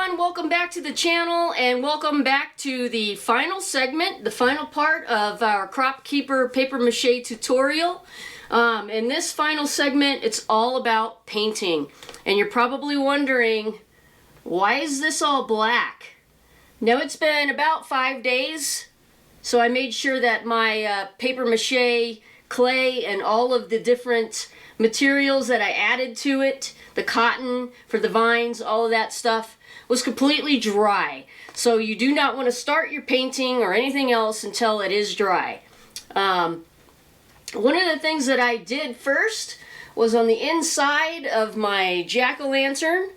everyone, welcome back to the channel and welcome back to the final segment, the final part of our Crop Keeper paper mache tutorial. In this final segment, it's all about painting. And you're probably wondering, why is this all black? Now it's been about 5 days, so I made sure that my paper mache clay and all of the different materials that I added to it, the cotton for the vines, all of that stuff, was completely dry. So you do not want to start your painting or anything else until it is dry. One of the things that I did first was on the inside of my jack-o'-lantern.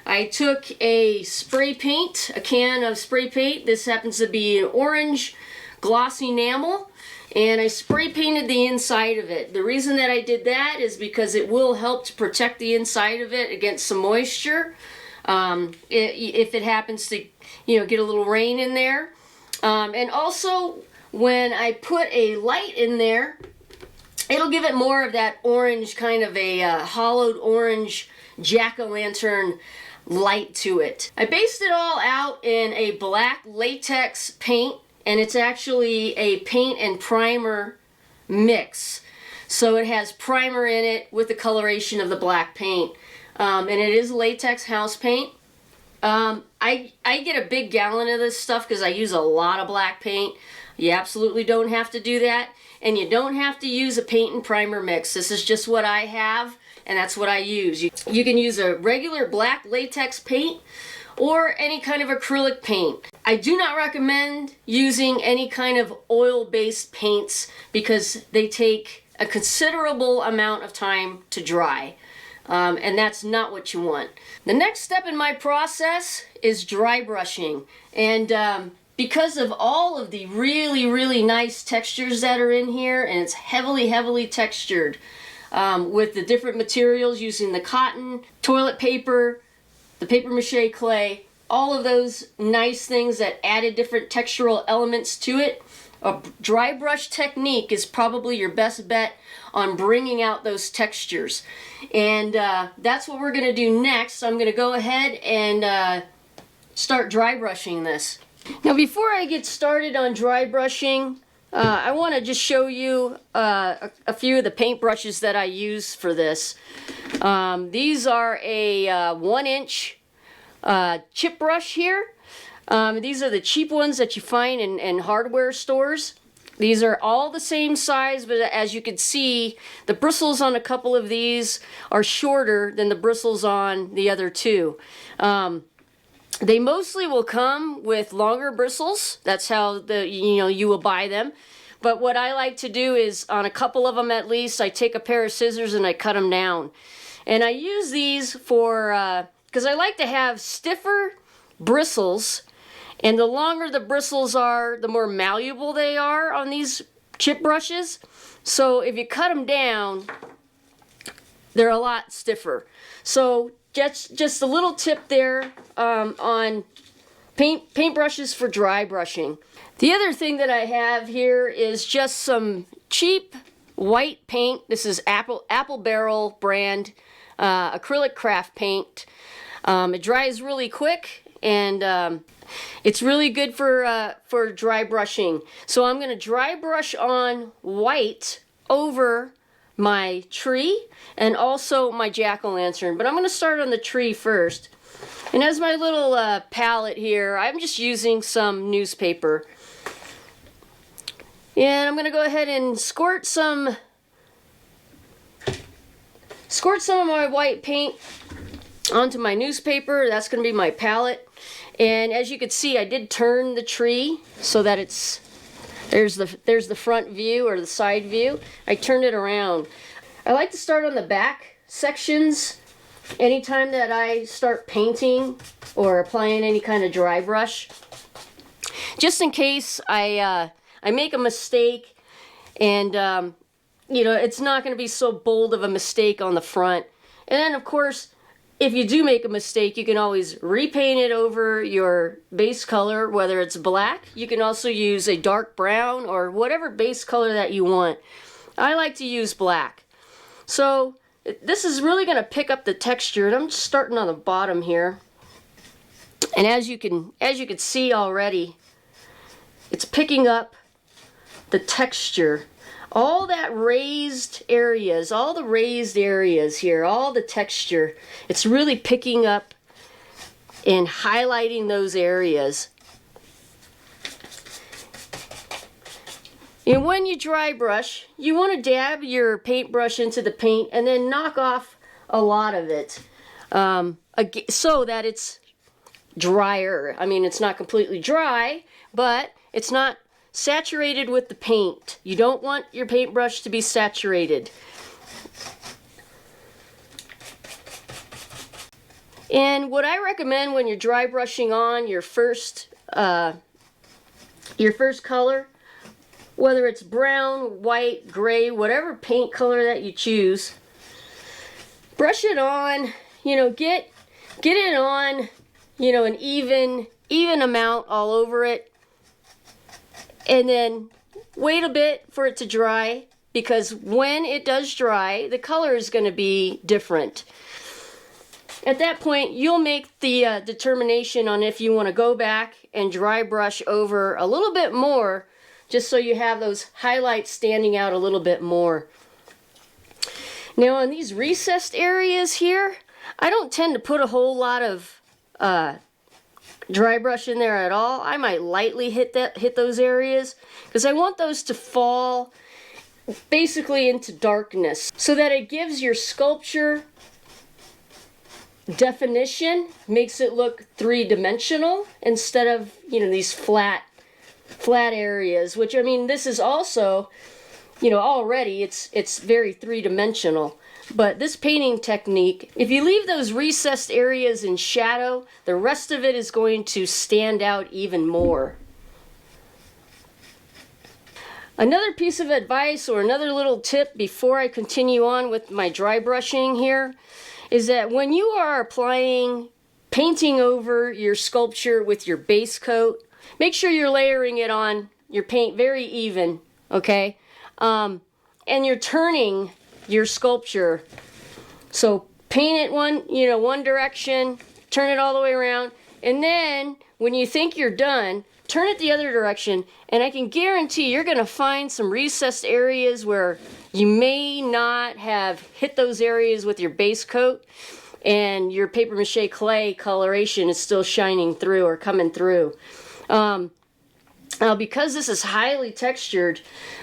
I took a spray paint, a can of spray paint. This happens to be an orange glossy enamel. And I spray painted the inside of it. The reason that I did that is because it will help to protect the inside of it against some moisture. If it happens to, get a little rain in there. And also, when I put a light in there, it'll give it more of that orange, kind of a hollowed orange jack-o'-lantern light to it. I based it all out in a black latex paint. And it's actually a paint and primer mix. So it has primer in it with the coloration of the black paint. And it is latex house paint. I get a big gallon of this stuff because I use a lot of black paint. You absolutely don't have to do that. And you don't have to use a paint and primer mix. This is just what I have, and that's what I use. You can use a regular black latex paint or any kind of acrylic paint. I do not recommend using any kind of oil-based paints because they take a considerable amount of time to dry. And that's not what you want. The next step in my process is dry brushing. And because of all of the really nice textures that are in here, and it's heavily textured with the different materials using the cotton, toilet paper, the paper mache clay, all of those nice things that added different textural elements to it, a dry brush technique is probably your best bet on bringing out those textures. And that's what we're going to do next. I'm going to go ahead and start dry brushing this. Now before I get started on dry brushing, I want to just show you a few of the paint brushes that I use for this. These are a 1-inch chip brush here. These are the cheap ones that you find in hardware stores. These are all the same size, but as you can see, the bristles on a couple of these are shorter than the bristles on the other two. They mostly will come with longer bristles. That's how you will buy them. But what I like to do is, on a couple of them at least, I take a pair of scissors and I cut them down. And I use these for, because I like to have stiffer bristles. And the longer the bristles are, the more malleable they are on these chip brushes. So if you cut them down, they're a lot stiffer. So just a little tip there on paint brushes for dry brushing. The other thing that I have here is just some cheap white paint. This is Apple Barrel brand acrylic craft paint. It dries really quick, and it's really good for dry brushing. So I'm going to dry brush on white over my tree and also my jack-o'-lantern. But I'm going to start on the tree first. And as my little palette here, I'm just using some newspaper. And I'm going to go ahead and squirt some of my white paint onto my newspaper. That's going to be my palette. And as you can see, I did turn the tree so that there's the front view or the side view. I turned it around. I like to start on the back sections anytime that I start painting or applying any kind of dry brush, just in case I make a mistake, and it's not going to be so bold of a mistake on the front. And then of course, if you do make a mistake, you can always repaint it over your base color, whether it's black. You can also use a dark brown or whatever base color that you want. I like to use black. So this is really going to pick up the texture, and I'm just starting on the bottom here. And as you can see already, it's picking up the texture. All that raised areas, all the raised areas here, all the texture, it's really picking up and highlighting those areas. And when you dry brush, you want to dab your paintbrush into the paint and then knock off a lot of it so that it's drier. I mean, it's not completely dry, but it's not saturated with the paint. You don't want your paintbrush to be saturated. And what I recommend when you're dry brushing on your first color, whether it's brown, white, gray, whatever paint color that you choose, brush it on, get it on, an even amount all over it. And then wait a bit for it to dry, because when it does dry, the color is going to be different. At that point, you'll make the determination on if you want to go back and dry brush over a little bit more, just so you have those highlights standing out a little bit more. Now on these recessed areas here, I don't tend to put a whole lot of dry brush in there at all. I might lightly hit those areas, because I want those to fall basically into darkness, so that it gives your sculpture definition, makes it look three-dimensional instead of these flat areas, which, I mean, this is also already it's very three-dimensional. But this painting technique, if you leave those recessed areas in shadow, the rest of it is going to stand out even more. Another piece of advice, or another little tip before I continue on with my dry brushing here, is that when you are painting over your sculpture with your base coat, make sure you're layering it on your paint very even, okay? And you're turning your sculpture. So paint it one direction, turn it all the way around, and then when you think you're done, turn it the other direction, and I can guarantee you're going to find some recessed areas where you may not have hit those areas with your base coat, and your paper mache clay coloration is still shining through or coming through. Now, because this is highly textured,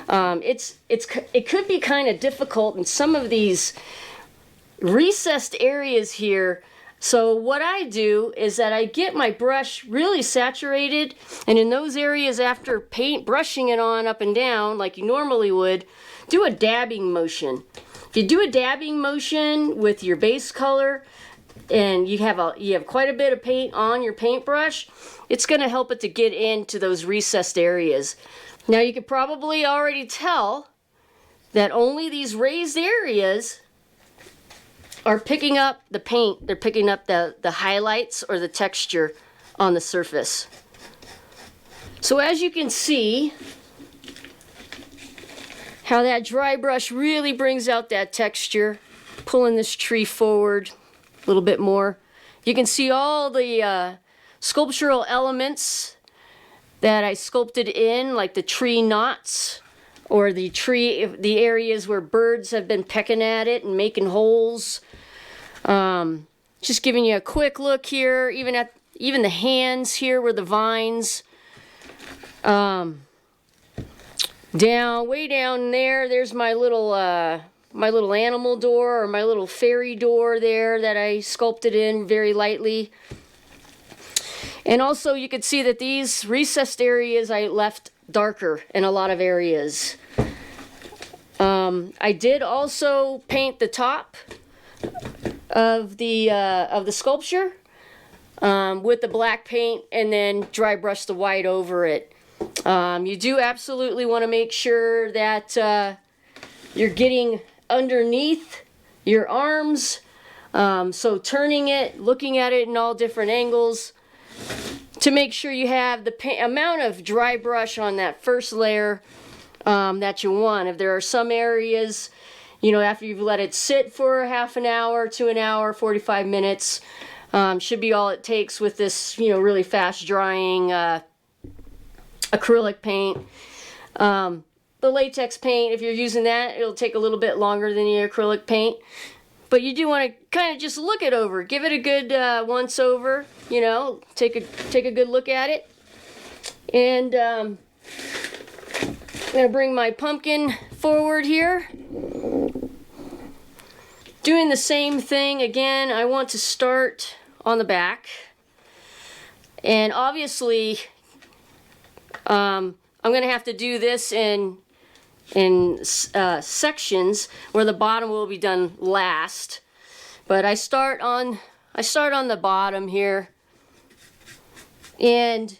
it could be kind of difficult in some of these recessed areas here. So what I do is that I get my brush really saturated, and in those areas, after brushing it on up and down like you normally would, do a dabbing motion. If you do a dabbing motion with your base color, and you have quite a bit of paint on your paintbrush, it's going to help it to get into those recessed areas. Now you could probably already tell that only these raised areas are picking up the paint. They're picking up the highlights or the texture on the surface. So as you can see, how that dry brush really brings out that texture, pulling this tree forward a little bit more. You can see all the sculptural elements that I sculpted in, like the tree knots, or the areas where birds have been pecking at it and making holes. Just giving you a quick look here, even the hands here where the vines. Way down there, there's my little animal door, or my little fairy door there that I sculpted in very lightly. And also you could see that these recessed areas I left darker in a lot of areas. I did also paint the top of the sculpture with the black paint, and then dry brush the white over it. You do absolutely want to make sure that you're getting underneath your arms, so turning it, looking at it in all different angles to make sure you have the amount of dry brush on that first layer that you want. If there are some areas, after you've let it sit for half an hour to an hour, 45 minutes, Should be all it takes with this, you know, really fast drying acrylic paint. The latex paint, if you're using that, it'll take a little bit longer than the acrylic paint. But you do want to kind of just look it over. Give it a good once over, you know, take a good look at it. And I'm going to bring my pumpkin forward here. Doing the same thing again. I want to start on the back. And obviously, I'm going to have to do this in sections where the bottom will be done last. But I start on the bottom here. And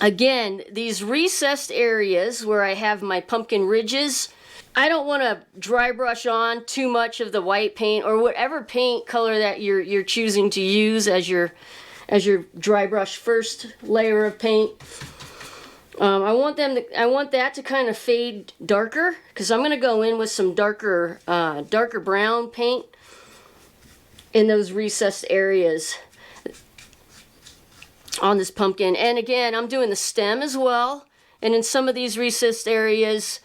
again, these recessed areas where I have my pumpkin ridges, I don't want to dry brush on too much of the white paint or whatever paint color that you're choosing to use as your dry brush first layer of paint. I want that to kind of fade darker, because I'm going to go in with some darker brown paint in those recessed areas on this pumpkin. And again, I'm doing the stem as well, and in some of these recessed areas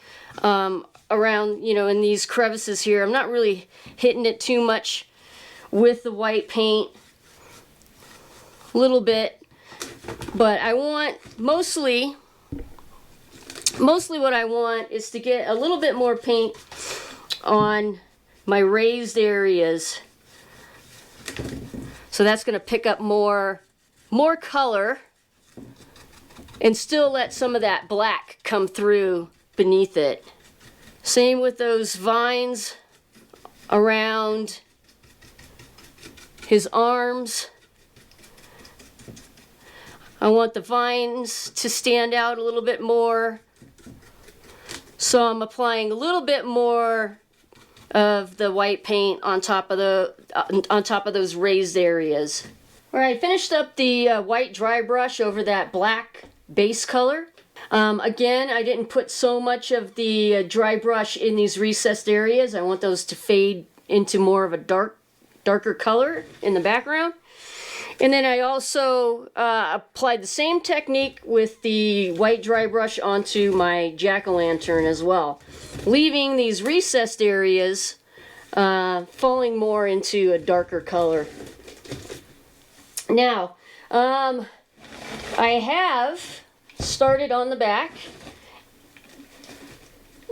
around, you know, in these crevices here, I'm not really hitting it too much with the white paint. A little bit, but I want mostly what I want is to get a little bit more paint on my raised areas. So that's going to pick up more color and still let some of that black come through beneath it. Same with those vines around his arms. I want the vines to stand out a little bit more. So I'm applying a little bit more of the white paint on top of those raised areas. All right, finished up the white dry brush over that black base color. Again, I didn't put so much of the dry brush in these recessed areas. I want those to fade into more of a darker color in the background. And then I also applied the same technique with the white dry brush onto my jack-o'-lantern as well, leaving these recessed areas falling more into a darker color. Now, I have started on the back,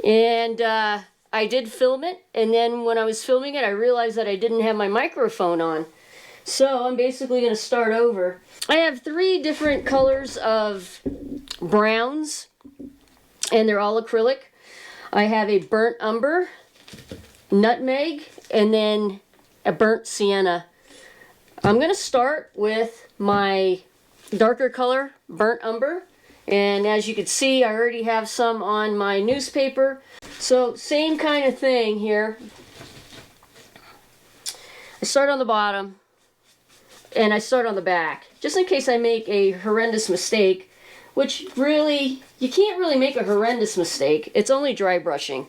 and I did film it, and then when I was filming it, I realized that I didn't have my microphone on. So I'm basically going to start over. I have 3 different colors of browns, and they're all acrylic. I have a burnt umber, nutmeg, and then a burnt sienna. I'm going to start with my darker color, burnt umber. And as you can see, I already have some on my newspaper. So same kind of thing here. I start on the bottom. And I start on the back, just in case I make a horrendous mistake, which really, you can't really make a horrendous mistake. It's only dry brushing.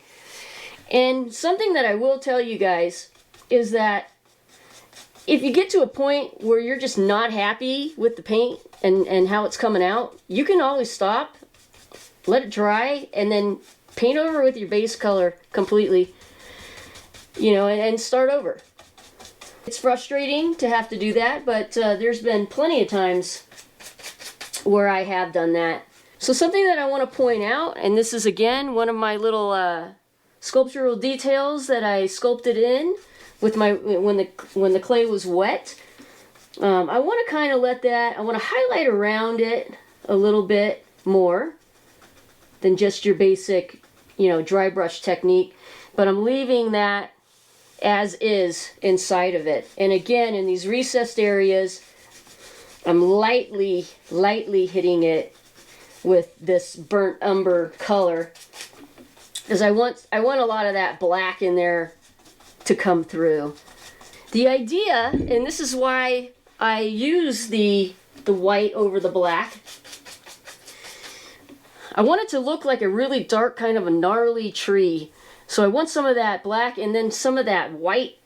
And something that I will tell you guys is that if you get to a point where you're just not happy with the paint and how it's coming out, you can always stop, let it dry, and then paint over with your base color completely, you know, and start over. It's frustrating to have to do that, but there's been plenty of times where I have done that. So something that I want to point out, and this is again one of my little sculptural details that I sculpted in with my when the clay was wet. I want to kind of let that, I want to highlight around it a little bit more than just your basic, you know, dry brush technique, but I'm leaving that as is inside of it. And again, in these recessed areas, I'm lightly hitting it with this burnt umber color, because I want a lot of that black in there to come through. The idea, and this is why I use the white over the black, I want it to look like a really dark, kind of a gnarly tree. So I want some of that black and then some of that white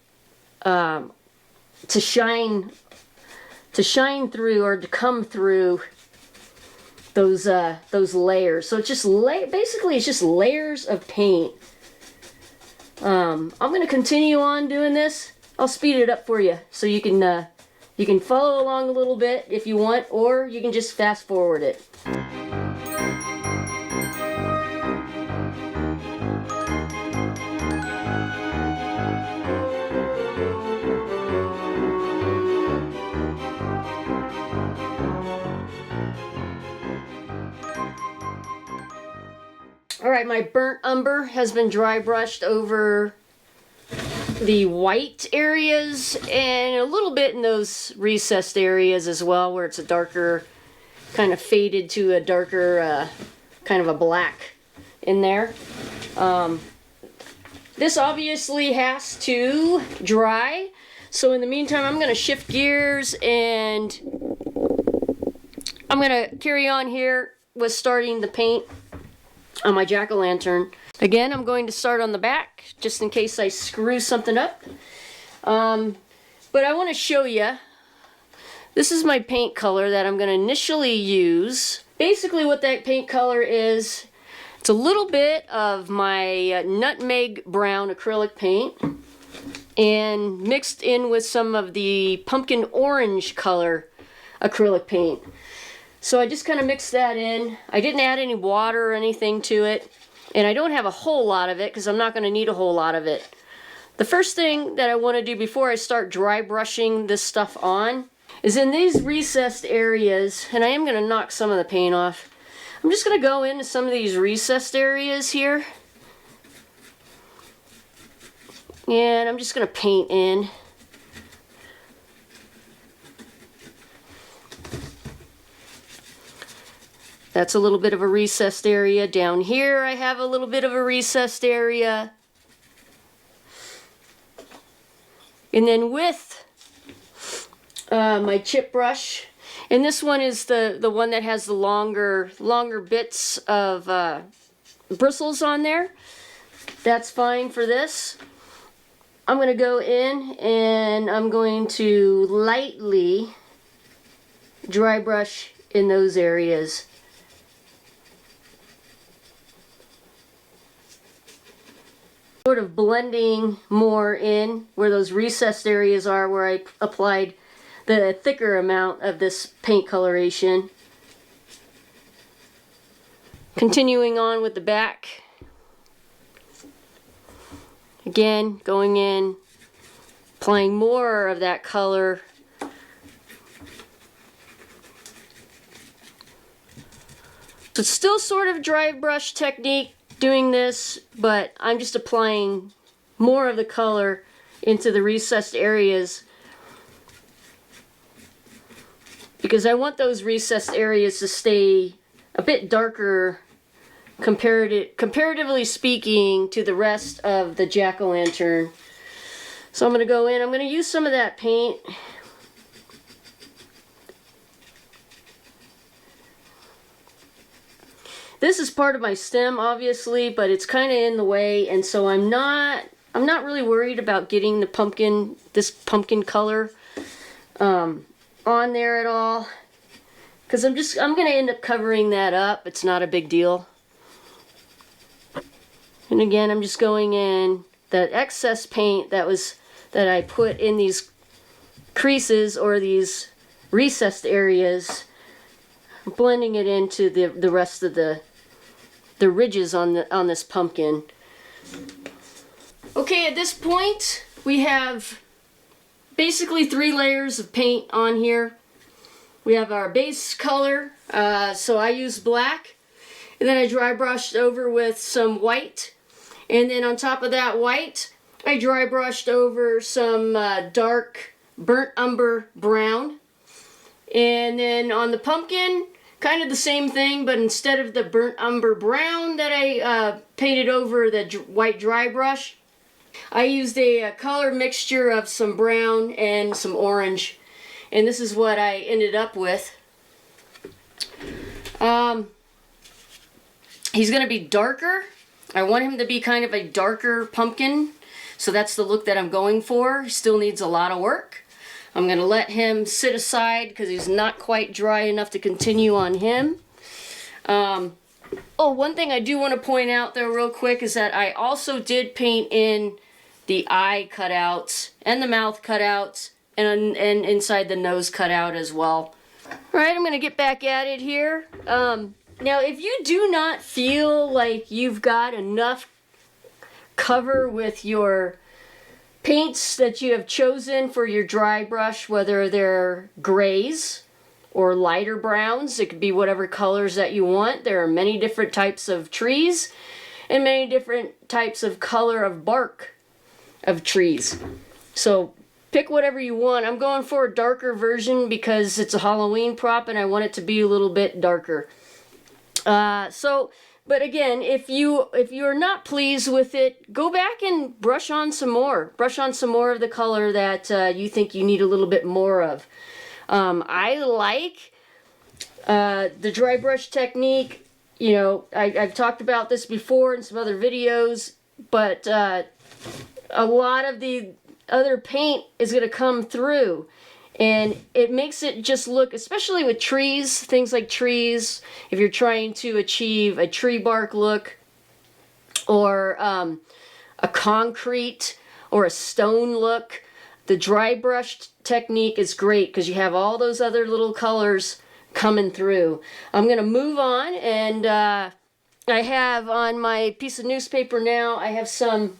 to shine through, or to come through those layers. So it's just basically it's just layers of paint. I'm going to continue on doing this. I'll speed it up for you so you can follow along a little bit if you want, or you can just fast forward it. Alright, my burnt umber has been dry brushed over the white areas and a little bit in those recessed areas as well, where it's a darker, kind of faded to a darker, kind of a black in there. This obviously has to dry, so in the meantime I'm going to shift gears and I'm going to carry on here with starting the paint on my jack-o'-lantern. Again, I'm going to start on the back, just in case I screw something up. But I want to show you, this is my paint color that I'm going to initially use. Basically what that paint color is, it's a little bit of my nutmeg brown acrylic paint, and mixed in with some of the pumpkin orange color acrylic paint. So I just kind of mixed that in. I didn't add any water or anything to it. And I don't have a whole lot of it because I'm not going to need a whole lot of it. The first thing that I want to do before I start dry brushing this stuff on is in these recessed areas, and I am going to knock some of the paint off. I'm just going to go into some of these recessed areas here. And I'm just going to paint in. That's a little bit of a recessed area. Down here I have a little bit of a recessed area. And then with my chip brush, and this one is the one that has the longer bits of bristles on there. That's fine for this. I'm going to go in and I'm going to lightly dry brush in those areas. Sort of blending more in where those recessed areas are, where I applied the thicker amount of this paint coloration. Continuing on with the back. Again, going in, applying more of that color. So it's still sort of dry brush technique doing this, but I'm just applying more of the color into the recessed areas because I want those recessed areas to stay a bit darker comparatively speaking to the rest of the jack-o'-lantern. So I'm going to go in, I'm going to use some of that paint. This is part of my stem, obviously, but it's kind of in the way, and so I'm not really worried about getting the this pumpkin color on there at all, because I'm going to end up covering that up. It's not a big deal. And again, I'm just going in that excess paint that I put in these creases or these recessed areas, blending it into the rest of the ridges on this pumpkin. Okay, at this point we have basically 3 layers of paint on here. We have our base color, so I use black, and then I dry brushed over with some white, and then on top of that white I dry brushed over some dark burnt umber brown, and then on the pumpkin kind of the same thing, but instead of the burnt umber brown that I painted over the white dry brush, I used a color mixture of some brown and some orange, and this is what I ended up with. He's going to be darker. I want him to be kind of a darker pumpkin, so that's the look that I'm going for. He still needs a lot of work, I'm going to let him sit aside because he's not quite dry enough to continue on him. Oh, one thing I do want to point out though real quick is that I also did paint in the eye cutouts and the mouth cutouts and inside the nose cutout as well. Alright, I'm going to get back at it here. Now, if you do not feel like you've got enough cover with your paints that you have chosen for your dry brush, whether they're grays or lighter browns, it could be whatever colors that you want. There are many different types of trees and many different types of color of bark of trees. So pick whatever you want. I'm going for a darker version because it's a Halloween prop and I want it to be a little bit darker. But again, if you're not pleased with it, go back and brush on some more. Brush on some more of the color that you think you need a little bit more of. I like the dry brush technique. You know, I've talked about this before in some other videos, but a lot of the other paint is going to come through. And it makes it just look, especially with trees, things like trees, if you're trying to achieve a tree bark look, or a concrete or a stone look, the dry brush technique is great because you have all those other little colors coming through. I'm going to move on, and I have on my piece of newspaper now, I have some,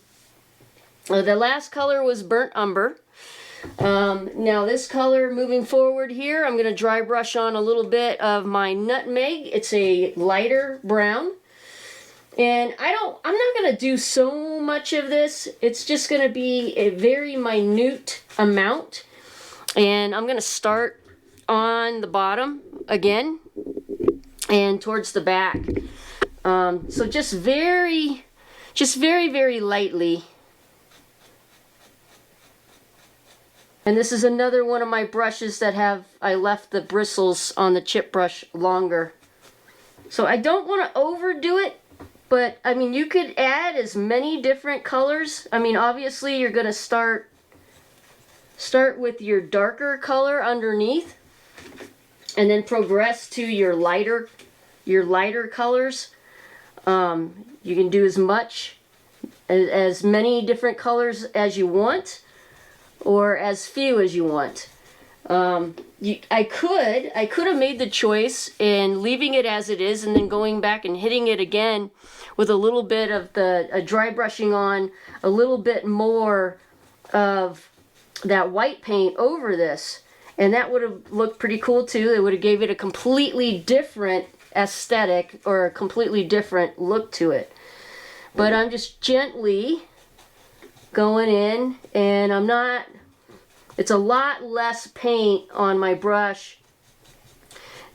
the last color was burnt umber. Now this color moving forward here, I'm going to dry brush on a little bit of my nutmeg. It's a lighter brown. And I'm not going to do so much of this. It's just going to be a very minute amount. And I'm going to start on the bottom again and towards the back. So just very, very lightly. And this is another one of my brushes that I left the bristles on the chip brush longer. So I don't want to overdo it, but I mean, you could add as many different colors. I mean, obviously you're going to start with your darker color underneath and then progress to your lighter colors. You can do as many different colors as you want, or as few as you want. I could have made the choice in leaving it as it is and then going back and hitting it again with a little bit of the dry brushing on a little bit more of that white paint over this, and that would have looked pretty cool too. It would have gave it a completely different aesthetic or a completely different look to it. But I'm just gently going in, and it's a lot less paint on my brush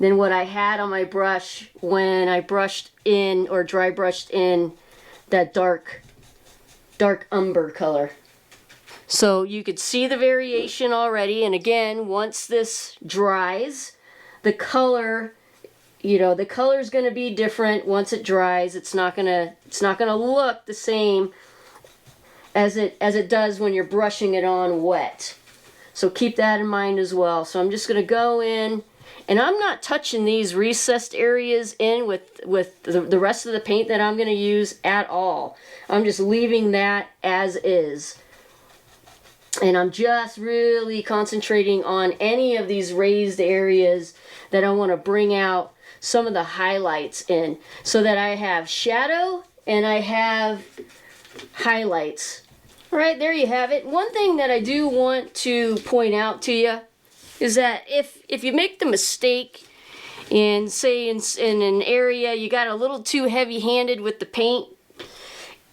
than what I had on my brush when I brushed in or dry brushed in that dark umber color. So you could see the variation already, and again, once this dries, the color, the color is going to be different once it dries. It's not going to look the same as it does when you're brushing it on wet. So keep that in mind as well. So I'm just going to go in, and I'm not touching these recessed areas in with the rest of the paint that I'm going to use at all. I'm just leaving that as is. And I'm just really concentrating on any of these raised areas that I want to bring out some of the highlights in, so that I have shadow and I have highlights. Alright, there you have it. One thing that I do want to point out to you is that if you make the mistake and say in an area you got a little too heavy-handed with the paint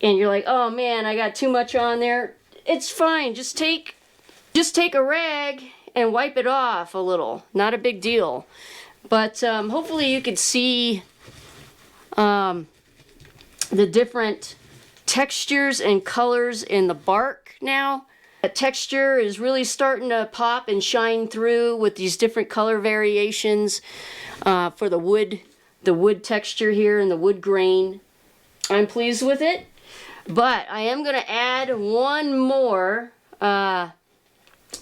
and you're like, oh man, I got too much on there, it's fine. Just take a rag and wipe it off a little. Not a big deal. But hopefully you could see the different textures and colors in the bark now. The texture is really starting to pop and shine through with these different color variations for the wood texture here and the wood grain. I'm pleased with it, but I am going to add one more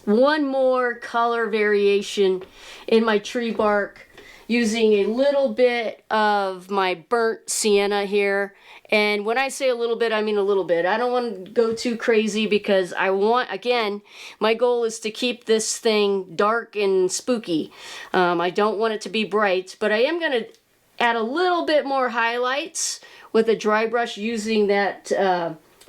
one more color variation in my tree bark using a little bit of my burnt sienna here. And when I say a little bit, I mean a little bit. I don't want to go too crazy because I want, again, my goal is to keep this thing dark and spooky. I don't want it to be bright, but I am going to add a little bit more highlights with a dry brush using that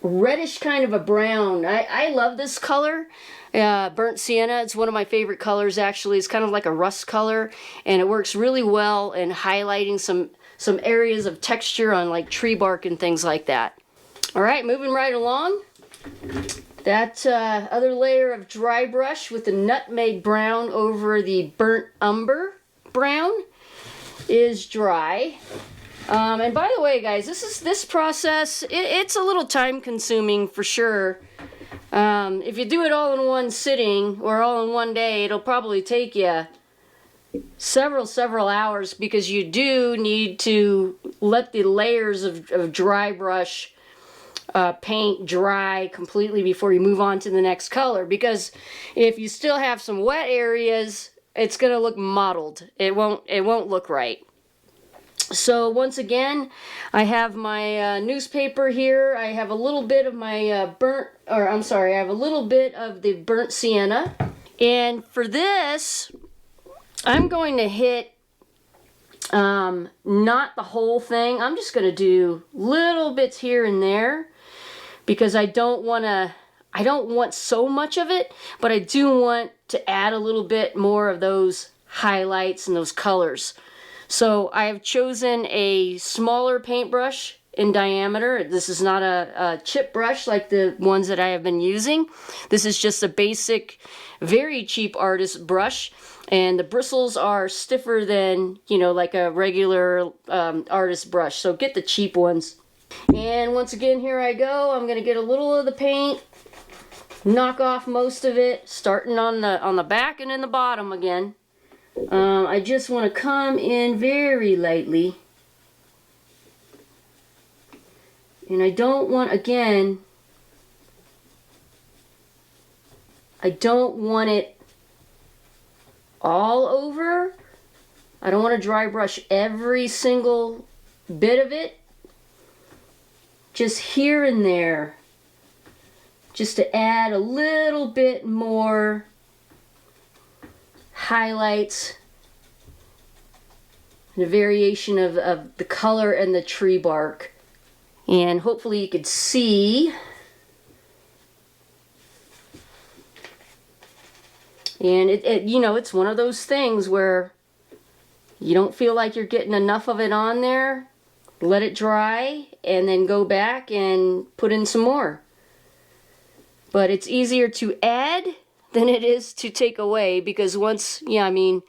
reddish kind of a brown. I love this color. Burnt sienna, it's one of my favorite colors actually. It's kind of like a rust color, and it works really well in highlighting some areas of texture on like tree bark and things like that. All right, moving right along. That other layer of dry brush with the nutmeg brown over the burnt umber brown is dry. And by the way, guys, this process, it's a little time consuming for sure. If you do it all in one sitting or all in one day, it'll probably take you several hours because you do need to let the layers of dry brush paint dry completely before you move on to the next color. Because if you still have some wet areas, it's going to look mottled. It won't look right. So once again, I have my newspaper here. I have a little bit of my I have a little bit of the burnt sienna. And for this, I'm going to hit not the whole thing. I'm just going to do little bits here and there because I don't want so much of it, but I do want to add a little bit more of those highlights and those colors. So I have chosen a smaller paintbrush in diameter. This is not a chip brush like the ones that I have been using. This is just a basic, very cheap artist brush. And the bristles are stiffer than, you know, like a regular artist brush. So get the cheap ones. And once again, here I go. I'm going to get a little of the paint, knock off most of it, starting on the back and in the bottom again. I just want to come in very lightly. And I don't want, again, I don't want it all over. I don't want to dry brush every single bit of it. Just here and there. Just to add a little bit more highlights and a variation of the color and the tree bark. And hopefully you could see. And you know, it's one of those things where you don't feel like you're getting enough of it on there. Let it dry and then go back and put in some more. But it's easier to add than it is to take away, because once, yeah, I mean,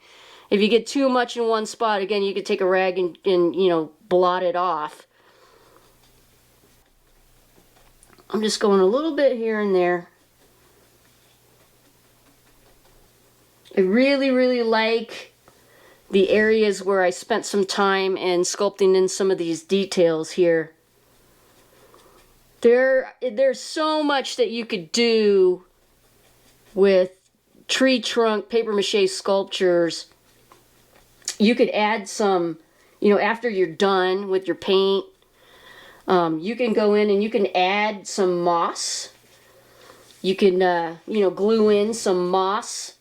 if you get too much in one spot, again, you could take a rag and you know, blot it off. I'm just going a little bit here and there. I really like the areas where I spent some time and sculpting in some of these details here. There's so much that you could do with tree trunk paper mache sculptures. You could add some, you know, after you're done with your paint, you can go in and you can add some moss. You can, you know, glue in some moss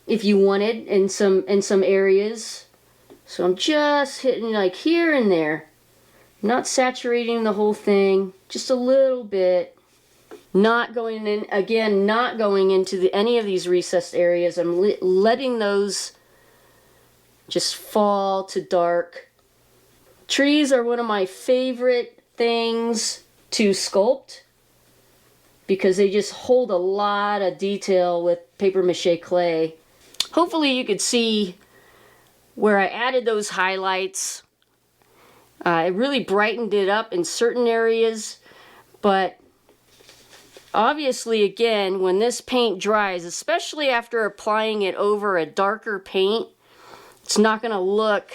if you wanted in some areas. So I'm just hitting like here and there, not saturating the whole thing, just a little bit. Not going in, again, not going into any of these recessed areas. I'm letting those just fall to dark. Trees are one of my favorite things to sculpt because they just hold a lot of detail with paper mache clay. Hopefully you could see where I added those highlights. It really brightened it up in certain areas, but obviously, again, when this paint dries, especially after applying it over a darker paint, it's not going to look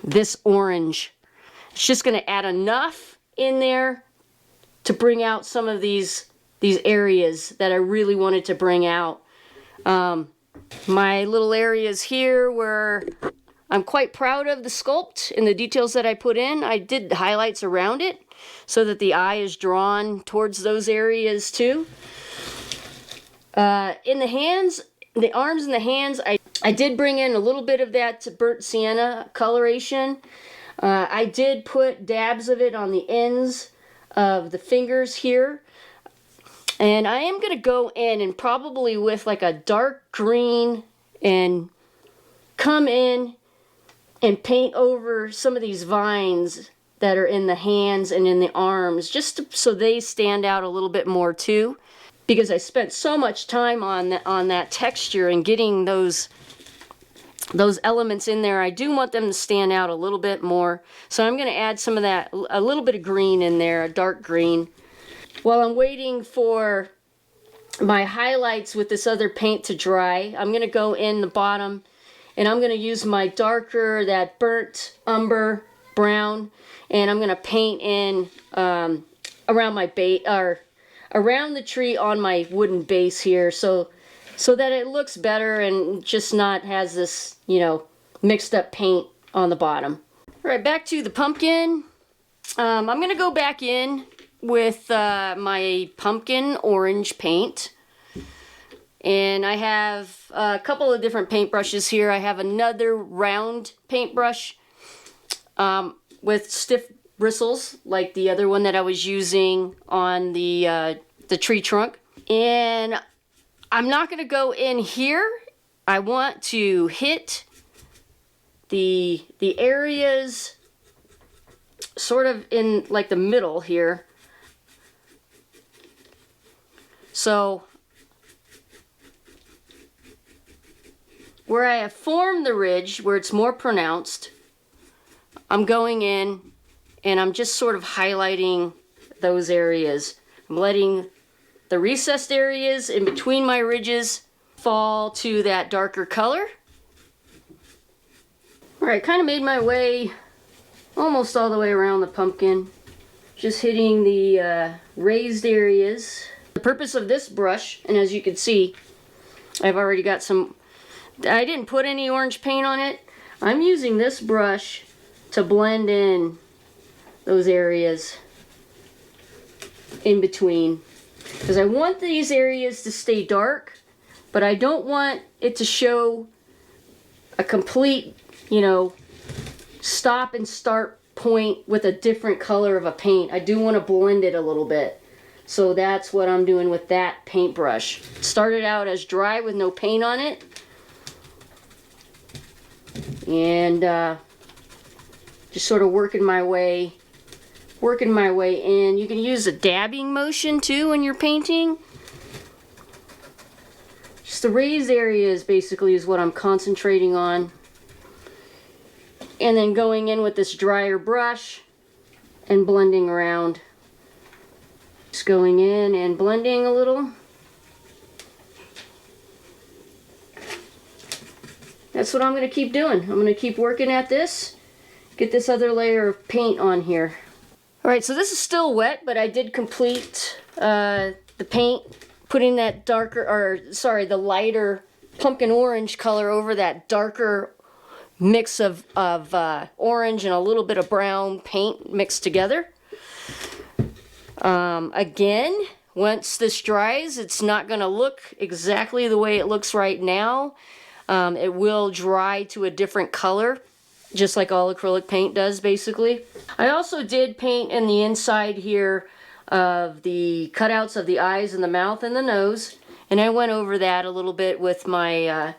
this orange. It's just going to add enough in there to bring out some of these areas that I really wanted to bring out. My little areas here where I'm quite proud of the sculpt and the details that I put in. I did highlights around it so that the eye is drawn towards those areas too. In the hands, the arms and the hands, I did bring in a little bit of that burnt sienna coloration. I did put dabs of it on the ends of the fingers here. And I am going to go in and probably with like a dark green and come in and paint over some of these vines that are in the hands and in the arms, just so they stand out a little bit more too. Because I spent so much time on that texture and getting those elements in there. I do want them to stand out a little bit more. So I'm going to add some of that, a little bit of green in there, a dark green. While I'm waiting for my highlights with this other paint to dry, I'm going to go in the bottom and I'm going to use my darker, that burnt umber brown, and I'm going to paint in around my base, or around the tree on my wooden base here, so that it looks better and just not has this, you know, mixed up paint on the bottom. All right, back to the pumpkin. I'm going to go back in with my pumpkin orange paint. And I have a couple of different paintbrushes here. I have another round paintbrush with stiff bristles, like the other one that I was using on the tree trunk. And I'm not going to go in here. I want to hit the areas sort of in like the middle here. So where I have formed the ridge, where it's more pronounced, I'm going in and I'm just sort of highlighting those areas. I'm letting the recessed areas in between my ridges fall to that darker color. Alright, kind of made my way almost all the way around the pumpkin. Just hitting the raised areas. The purpose of this brush, and as you can see, I've already got some, I didn't put any orange paint on it. I'm using this brush to blend in those areas in between. Because I want these areas to stay dark, but I don't want it to show a complete, you know, stop and start point with a different color of a paint. I do want to blend it a little bit. So that's what I'm doing with that paintbrush. Started out as dry with no paint on it. And just sort of working my way in. You can use a dabbing motion too when you're painting. Just the raised areas basically is what I'm concentrating on. And then going in with this drier brush and blending around. Just going in and blending a little. That's what I'm going to keep doing. I'm going to keep working at this. Get this other layer of paint on here. Alright, so this is still wet, but I did complete the paint, putting that darker, or sorry, the lighter pumpkin orange color over that darker mix of orange and a little bit of brown paint mixed together. Again, once this dries, it's not going to look exactly the way it looks right now. It will dry to a different color, just like all acrylic paint does, basically. I also did paint in the inside here of the cutouts of the eyes and the mouth and the nose, and I went over that a little bit with my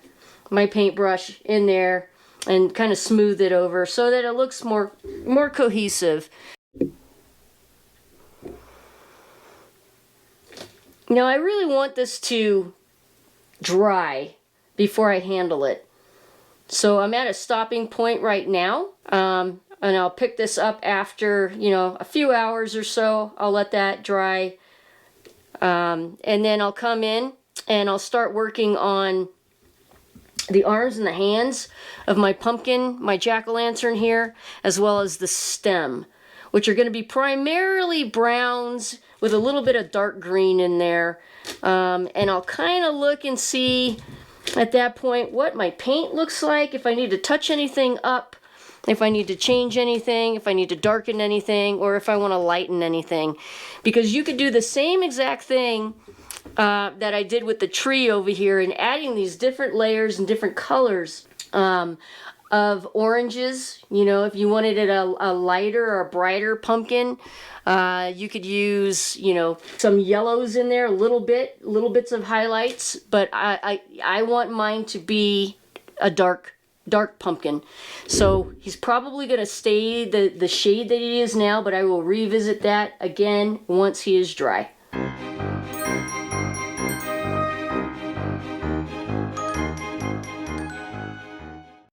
my paintbrush in there and kind of smoothed it over so that it looks more cohesive. Now I really want this to dry before I handle it. So I'm at a stopping point right now, and I'll pick this up after, you know, a few hours or so. I'll let that dry, and then I'll come in and I'll start working on the arms and the hands of my pumpkin, my jack-o'-lantern here, as well as the stem, which are going to be primarily browns with a little bit of dark green in there. And I'll kind of look and see at that point what my paint looks like, if I need to touch anything up, if I need to change anything, if I need to darken anything, or if I want to lighten anything. Because you could do the same exact thing that I did with the tree over here, and adding these different layers and different colors of oranges. You know, if you wanted it a lighter or a brighter pumpkin, you could use, you know, some yellows in there, little bits of highlights, but I want mine to be a dark pumpkin. So he's probably going to stay the shade that he is now, but I will revisit that again once he is dry.